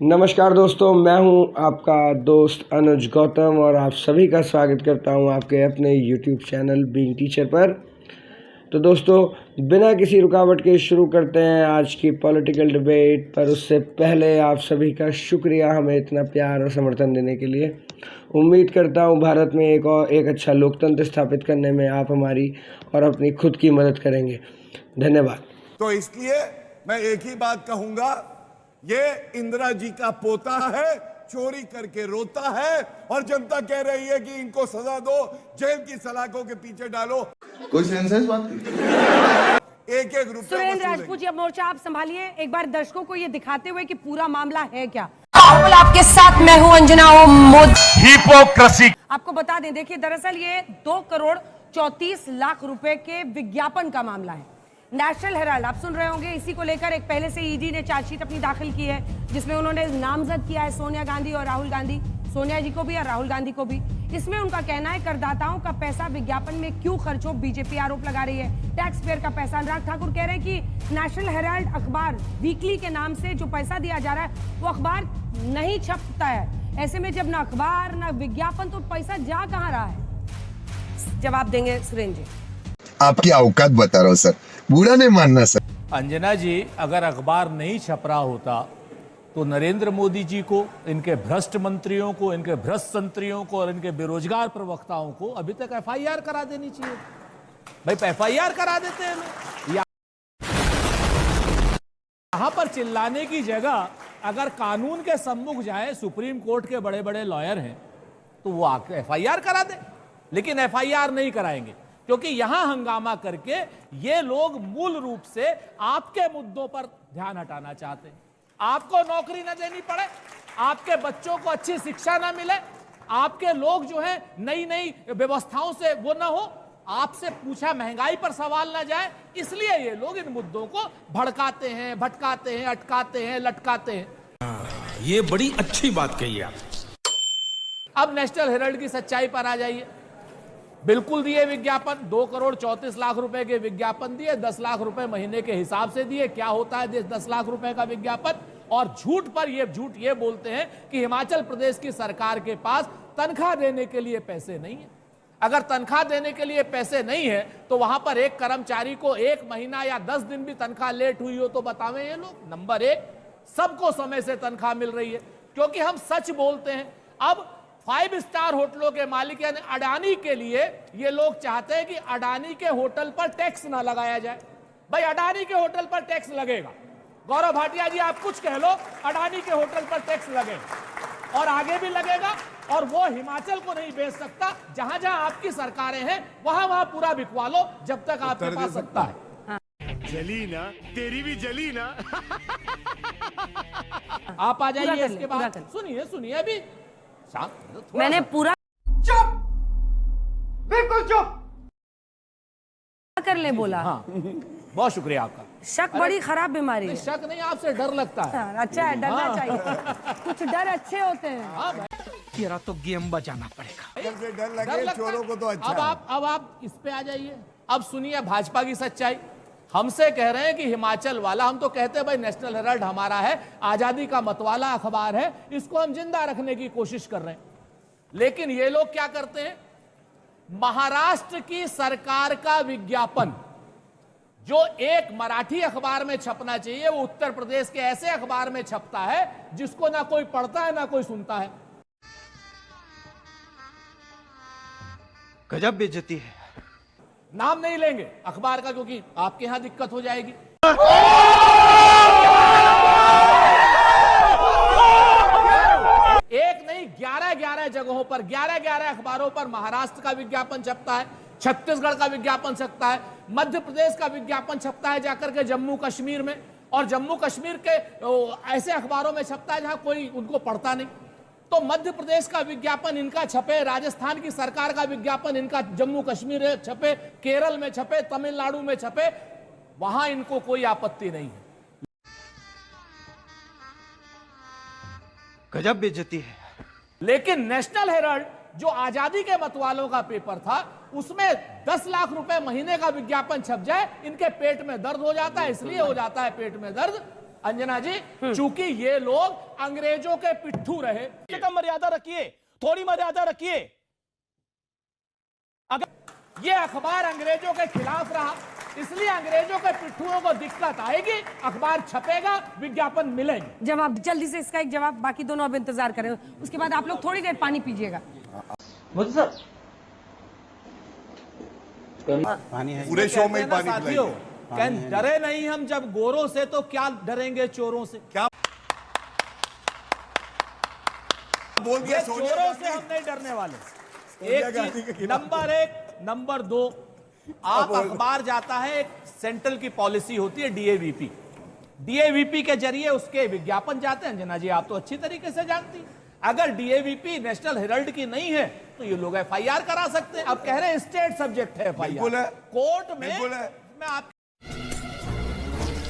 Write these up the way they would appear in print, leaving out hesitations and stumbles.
नमस्कार दोस्तों, मैं हूं आपका दोस्त अनुज गौतम और आप सभी का स्वागत करता हूं आपके अपने YouTube चैनल बीइंग टीचर पर। तो दोस्तों, बिना किसी रुकावट के शुरू करते हैं आज की पॉलिटिकल डिबेट। पर उससे पहले आप सभी का शुक्रिया हमें इतना प्यार और समर्थन देने के लिए। उम्मीद करता हूं भारत में एक अच्छा लोकतंत्र स्थापित करने में आप हमारी और अपनी खुद की मदद करेंगे। धन्यवाद। तो इसलिए मैं एक ही बात कहूंगा, ये इंदिरा जी का पोता है, चोरी करके रोता है और जनता कह रही है कि इनको सजा दो, जेल की सलाखों के पीछे डालो। कोई सेंस है इस बात की? एक एक रुपया सुरेंद्र राजपूत जी, अब मोर्चा आप संभालिए। एक बार दर्शकों को ये दिखाते हुए कि पूरा मामला है क्या। आपके साथ मैं हूं अंजना मोदी। हिपोक्रेसी। आपको बता दें, देखिए दरअसल ये 2 करोड़ 34 लाख रुपए के विज्ञापन का मामला है। नेशनल हेराल्ड आप सुन रहे होंगे, इसी को लेकर एक पहले से ईडी ने चार्जशीट अपनी दाखिल की है, जिसमें उन्होंने नामजद किया है सोनिया गांधी और राहुल गांधी, सोनिया जी को भी और राहुल गांधी को भी। इसमें उनका कहना है करदाताओं का पैसा विज्ञापन में क्यों खर्च हो, बीजेपी आरोप लगा रही है। टैक्स पेयर का पैसा। अनुराग ठाकुर कह रहे हैं कि नेशनल हेराल्ड अखबार वीकली के नाम से जो पैसा दिया जा रहा है वो अखबार नहीं छपता है। ऐसे में जब ना अखबार ना विज्ञापन, तो पैसा जा कहां रहा है? जवाब देंगे सुरेंद्र जी। आपकी औकात बता रहा हूँ सर, बुरा नहीं मानना सर। अंजना जी, अगर अखबार नहीं छप रहा होता तो नरेंद्र मोदी जी को, इनके भ्रष्ट मंत्रियों को, इनके भ्रष्ट संतरियों को और इनके बेरोजगार प्रवक्ताओं को अभी तक एफआईआर करा देनी चाहिए। भाई एफआईआर करा देते हैं लोग। यहां पर चिल्लाने की जगह अगर कानून के सम्मुख जाए, सुप्रीम कोर्ट के बड़े बड़े लॉयर हैं, तो वो आके एफआईआर करा दे। लेकिन एफआईआर नहीं कराएंगे क्योंकि यहां हंगामा करके ये लोग मूल रूप से आपके मुद्दों पर ध्यान हटाना चाहते हैं। आपको नौकरी न देनी पड़े, आपके बच्चों को अच्छी शिक्षा न मिले, आपके लोग जो है नई नई व्यवस्थाओं से वो ना हो, आपसे पूछा महंगाई पर सवाल न जाए, इसलिए ये लोग इन मुद्दों को भड़काते हैं, भटकाते हैं, अटकाते हैं, लटकाते हैं। ये बड़ी अच्छी बात कही आप। अब नेशनल हेराल्ड की सच्चाई पर आ जाइए। बिल्कुल दिए विज्ञापन, 2 करोड़ 34 लाख रुपए के विज्ञापन दिए, 10 लाख रुपए महीने के हिसाब से दिए। क्या होता है 10 लाख रुपए का विज्ञापन? और झूठ पर झूठ ये बोलते हैं कि हिमाचल प्रदेश की सरकार के पास तनख्वाह देने के लिए पैसे नहीं है। अगर तनख्वाह देने के लिए पैसे नहीं है तो वहां पर एक कर्मचारी को 1 महीना या 10 दिन भी तनख्वाह लेट हुई हो तो बतावें ये लोग। नंबर 1, सबको समय से तनख्वाह मिल रही है क्योंकि हम सच बोलते हैं। अब 5 स्टार होटलों के मालिक यानी अडानी के लिए ये लोग चाहते हैं कि अडानी के होटल पर टैक्स ना लगाया जाए। भाई अडानी के होटल पर टैक्स लगेगा, गौरव भाटिया जी आप कुछ कह लो, अडानी के होटल पर टैक्स लगेगा और आगे भी लगेगा। और वो हिमाचल को नहीं बेच सकता। जहां जहां आपकी सरकारें हैं वहां वहां पूरा बिकवा लो जब तक आपके पास सत्ता है। जली ना, तेरी भी जली ना। आप आ जाइए। इसके बाद सुनिए अभी मैंने पूरा चुप, बिल्कुल चुप कर ले बोला। हाँ, बहुत शुक्रिया आपका। शक बड़ी खराब बीमारी है। शक नहीं, आपसे डर लगता है। अच्छा है, डरना चाहिए। कुछ डर अच्छे होते हैं। हाँ, तेरा तो गेम बजाना पड़ेगा। जब से डर लगे चोरों को तो अच्छा अब आप इस पे आ जाइए। अब सुनिए भाजपा की सच्चाई। हमसे कह रहे हैं कि हिमाचल वाला, हम तो कहते हैं भाई नेशनल हेराल्ड हमारा है, आजादी का मतवाला अखबार है, इसको हम जिंदा रखने की कोशिश कर रहे हैं। लेकिन ये लोग क्या करते हैं, महाराष्ट्र की सरकार का विज्ञापन जो एक मराठी अखबार में छपना चाहिए वो उत्तर प्रदेश के ऐसे अखबार में छपता है जिसको ना कोई पढ़ता है ना कोई सुनता है। गजब बेइज्जती है। नाम नहीं लेंगे अखबार का क्योंकि आपके यहां दिक्कत हो जाएगी। एक नहीं 11 जगहों पर 11 अखबारों पर महाराष्ट्र का विज्ञापन छपता है, छत्तीसगढ़ का विज्ञापन छपता है, मध्य प्रदेश का विज्ञापन छपता है जाकर के जम्मू कश्मीर में, और जम्मू कश्मीर के ऐसे अखबारों में छपता है जहां कोई उनको पढ़ता नहीं। तो मध्य प्रदेश का विज्ञापन इनका छपे, राजस्थान की सरकार का विज्ञापन इनका जम्मू कश्मीर में छपे, केरल में छपे, तमिलनाडु में छपे, वहां इनको कोई आपत्ति नहीं है। गजब बेइज्जती है। लेकिन नेशनल हेराल्ड जो आजादी के मतवालों का पेपर था उसमें 10 लाख रुपए महीने का विज्ञापन छप जाए, इनके पेट में दर्द हो जाता है। इसलिए हो जाता है पेट में दर्द अंजना जी, चूंकि ये लोग अंग्रेजों के पिट्ठू रहे, कम मर्यादा रखिए, थोड़ी मर्यादा रखिए। अगर ये अखबार अंग्रेजों के खिलाफ रहा, इसलिए अंग्रेजों के पिट्ठुओं को दिक्कत आएगी, अखबार छपेगा, विज्ञापन मिलेंगे। जवाब जल्दी से इसका एक जवाब, बाकी दोनों अब इंतजार करें, उसके बाद आप लोग थोड़ी देर पानी पीजिएगा। पूरे शो में ही पानी साथियों, पिलाइए। डरे नहीं हम जब गोरों से, तो क्या डरेंगे चोरों से? क्या बोल दिया ये सोनिया चोरों से गांधी? हम नहीं डरने वाले। सोनिया एक गांधी के चीज, खिलाफ। नंबर एक, नंबर दो, आप अखबार जाता है, एक सेंट्रल की पॉलिसी होती है डीएवीपी, डीएवीपी के जरिए उसके विज्ञापन जाते हैं। अंजना जी, आप तो अच्छी तरीके से जानती हैं, अगर डीएवीपी नेशनल हेराल्ड की नहीं है तो ये लोग एफआईआर करा सकते हैं। अब कह रहे हैं स्टेट सब्जेक्ट है बिल्कुल है। एफआईआर, कोर्ट में। बिल्कुल है। मैं आप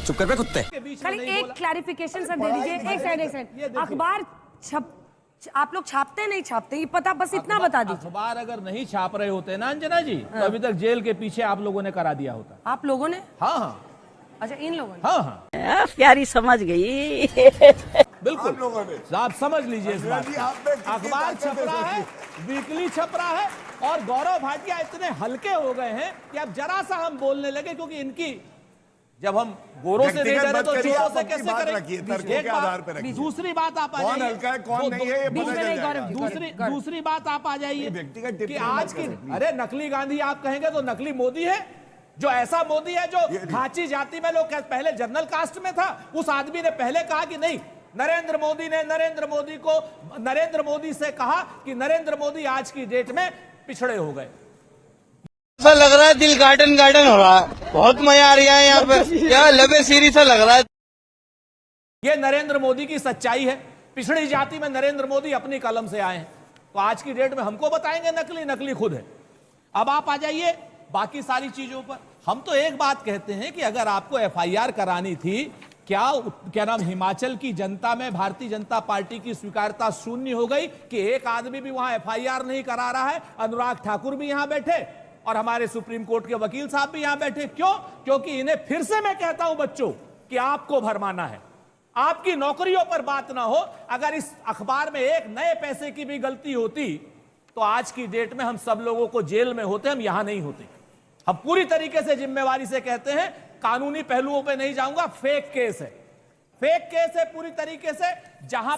चुप कर बे कुत्ते। के बीच में खाली नहीं एक बोला। क्लैरिफिकेशन सर दे दीजिए, एक ये सेकंड। देखिए। अखबार आप लोग छापते नहीं छापते, ये पता, बस इतना बता दीजिए। अखबार अगर नहीं छाप रहे होते ना अंजना जी, तो अभी तक जेल के पीछे आप लोगों ने करा दिया होता। आप लोगों ने? हाँ हाँ अच्छा, इन लोगों ने? हाँ हाँ, प्यारी समझ गई। बिल्कुल। आप लोगों ने। आप समझ लीजिए इस बात जी, को। आप में कितनी अखबार ताकत छप रहा है, वीकली छप रहा है, और गौरव भाटिया इतने हल्के हो गए हैं कि अब जरा सा हम बोलने लगे, क्योंकि इनकी, जब हम गोरों से नहीं व्यक्तिगत डरे मत तो करिए, चोरों आप से अपनी कैसे बात करें? रखिए, तर्कों एक के बात- आधार पर रखिए। दूसरी बात आप आ कौन जाइए। हल्का है, कौन नहीं है, ये बीच पता में चल नहीं, जाएगा। गौरव जी, दूसरी बात आप आ जाइए व्यक्तिगत कि टिप्पणी आज मत की, करें। अरे नकली गांधी आप कहेंगे तो नकली मोदी है, जो ऐसा मोदी है जो घाची जाति में लोग पहले जनरल कास्ट में था, उस आदमी ने पहले कहा कि नहीं, नरेंद्र मोदी ने नरेंद्र मोदी से कहा कि नरेंद्र मोदी आज की डेट में पिछड़े हो गए। ऐसा लग रहा है दिल गार्डन गार्डन हो रहा है, बहुत मजा आ रहा है यहाँ पे, क्या लबे सीरी सा लग रहा है। ये नरेंद्र मोदी की सच्चाई है, पिछड़ी जाति में नरेंद्र मोदी अपनी कलम से आए हैं, तो आज की डेट में हमको बताएंगे नकली खुद है। अब आप आ जाइए बाकी सारी चीजों पर। हम तो एक बात कहते हैं कि अगर आपको एफआईआर करानी थी, क्या नाम, हिमाचल की जनता में भारतीय जनता पार्टी की स्वीकार्यता शून्य हो गई कि एक आदमी भी वहां एफआईआर नहीं करा रहा है? अनुराग ठाकुर भी यहां बैठे और हमारे सुप्रीम कोर्ट के वकील साहब भी यहां बैठे। क्यों? क्योंकि इन्हें, फिर से मैं कहता हूं बच्चों, कि आपको भरमाना है, आपकी नौकरियों पर बात ना हो। अगर इस अखबार में एक नए पैसे की भी गलती होती तो आज की डेट में हम सब लोगों को जेल में होते, हम यहां नहीं होते। हम पूरी तरीके से जिम्मेवारी से कहते हैं, कानूनी पहलुओं पे नहीं जाऊंगा, फेक केस है, फेक केस है पूरी तरीके से। जहां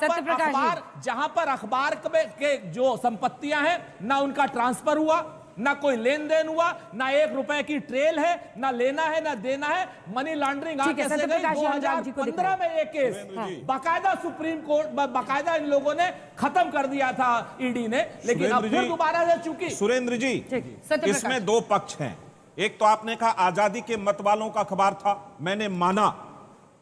पर अखबार के जो संपत्तियां हैं, ना उनका ट्रांसफर हुआ, ना कोई लेन देन हुआ, ना 1 रुपए की ट्रेल है, ना लेना है ना देना है, मनी लॉन्ड्रिंग ठीक है, कैसे गई? सत्यप्रकाश जी, अनुराग जी को 2015 में ये केस बाकायदा सुप्रीम कोर्ट, बाकायदा इन लोगों ने खत्म कर दिया था, ईडी ने, लेकिन अब फिर दोबारा से चूंकि सुरेंद्र जी, सत्यप्रकाश। इसमें 2 पक्ष हैं। एक तो आपने कहा आजादी के मत वालों का अखबार था, मैंने माना,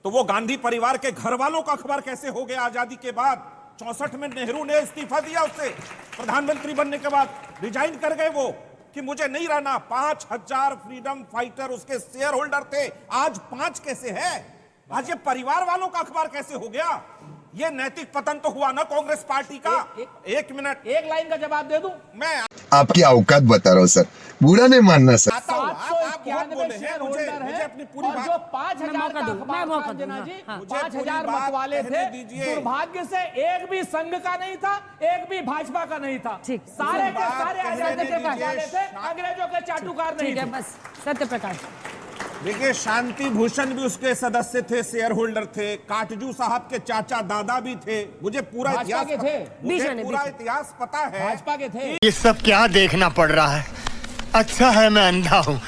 तो वो गांधी परिवार के घर वालों का अखबार कैसे हो गया आजादी के बाद? 64 में नेहरू ने इस्तीफा दिया, उससे प्रधानमंत्री बनने के बाद रिजाइन कर गए वो, कि मुझे नहीं रहना। 5000 फ्रीडम फाइटर उसके शेयर होल्डर थे, आज 5 कैसे है? आज ये परिवार वालों का अखबार कैसे हो गया? ये नैतिक पतन तो हुआ ना कांग्रेस पार्टी का। एक मिनट, एक लाइन का जवाब दे दूं मैं आपकी औकात बता रहा हूँ सर, बुरा नहीं मानना सर। आता हूं, आप बहुत 791 बोले हैं, शेयर मुझे होल्डर मुझे है, अपनी पूरी और बात, जो 5000 मैं का अखबार मौका था, दूं, अंजना जी, हाँ। 5000 मुझे मत पूरी वाले बात थे, कहने दीजिए। दुर्भाग्य से एक भी संघ का नहीं था, एक भी भाजपा का नहीं था, ठीक। सारे के बात सारे कहने आजादी के दीजिए। वाले थे, अंग्रेजों के चाटुकार नहीं ठीक है, थे। बस सत्यप्रकाश। देखिए, शांति भूषण भी उसके सदस्य थे, शेयर होल्डर थे, काटजू साहब के चाचा दादा भी थे, मुझे पूरा भाजपा इतिहास के थे। मुझे बीच पूरा में। इतिहास पता है। भाजपा के थे। ये सब क्या देखना पड़ रहा है? अच्छा है मैं अंधा हूँ।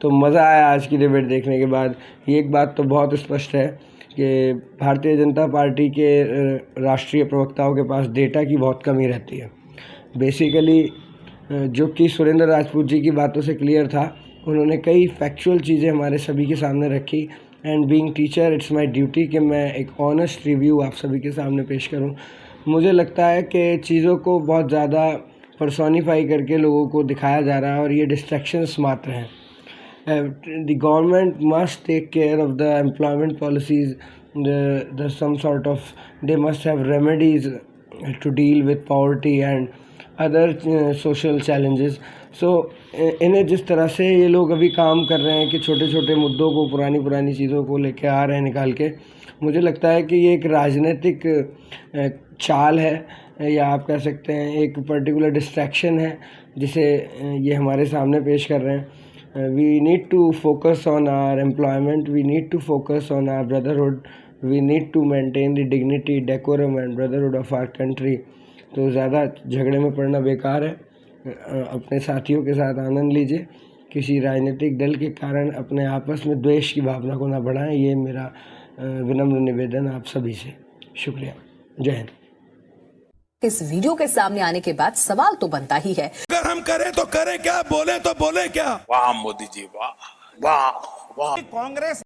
तो मज़ा आया आज की डिबेट देखने के बाद। एक बात तो बहुत स्पष्ट है कि भारतीय जनता पार्टी के राष्ट्रीय प्रवक्ताओं के पास डेटा की बहुत कमी रहती है। बेसिकली जो कि सुरेंद्र राजपूत जी की बातों से क्लियर था, उन्होंने कई फैक्चुअल चीज़ें हमारे सभी के सामने रखी। And being teacher, it's my duty कि मैं एक ऑनेस्ट रिव्यू आप सभी के सामने पेश करूं। मुझे लगता है कि चीज़ों को बहुत ज़्यादा पर्सोनीफाई करके लोगों को दिखाया जा रहा है और ये डिस्ट्रैक्शंस मात्र हैं। The government must take care of the employment policies, the some sort of, they must have remedies to deal with poverty and other social challenges. सो इन्हें जिस तरह से ये लोग अभी काम कर रहे हैं कि छोटे छोटे मुद्दों को, पुरानी पुरानी चीज़ों को लेके आ रहे हैं निकाल के, मुझे लगता है कि ये एक राजनीतिक चाल है या आप कह सकते हैं एक पर्टिकुलर डिस्ट्रैक्शन है जिसे ये हमारे सामने पेश कर रहे हैं। We need to focus on our employment, we need to focus on our brotherhood, we need to maintain the dignity, decorum and brotherhood of our country. तो ज़्यादा झगड़े में पड़ना बेकार है। अपने साथियों के साथ आनंद लीजिए, किसी राजनीतिक दल के कारण अपने आपस में द्वेष की भावना को ना बढ़ाएं, ये मेरा विनम्र निवेदन आप सभी से। शुक्रिया, जय हिंद। इस वीडियो के सामने आने के बाद सवाल तो बनता ही है, अगर हम करें तो करें क्या, बोले तो बोले क्या। वाह मोदी जी, वाह वाह वाह। कांग्रेस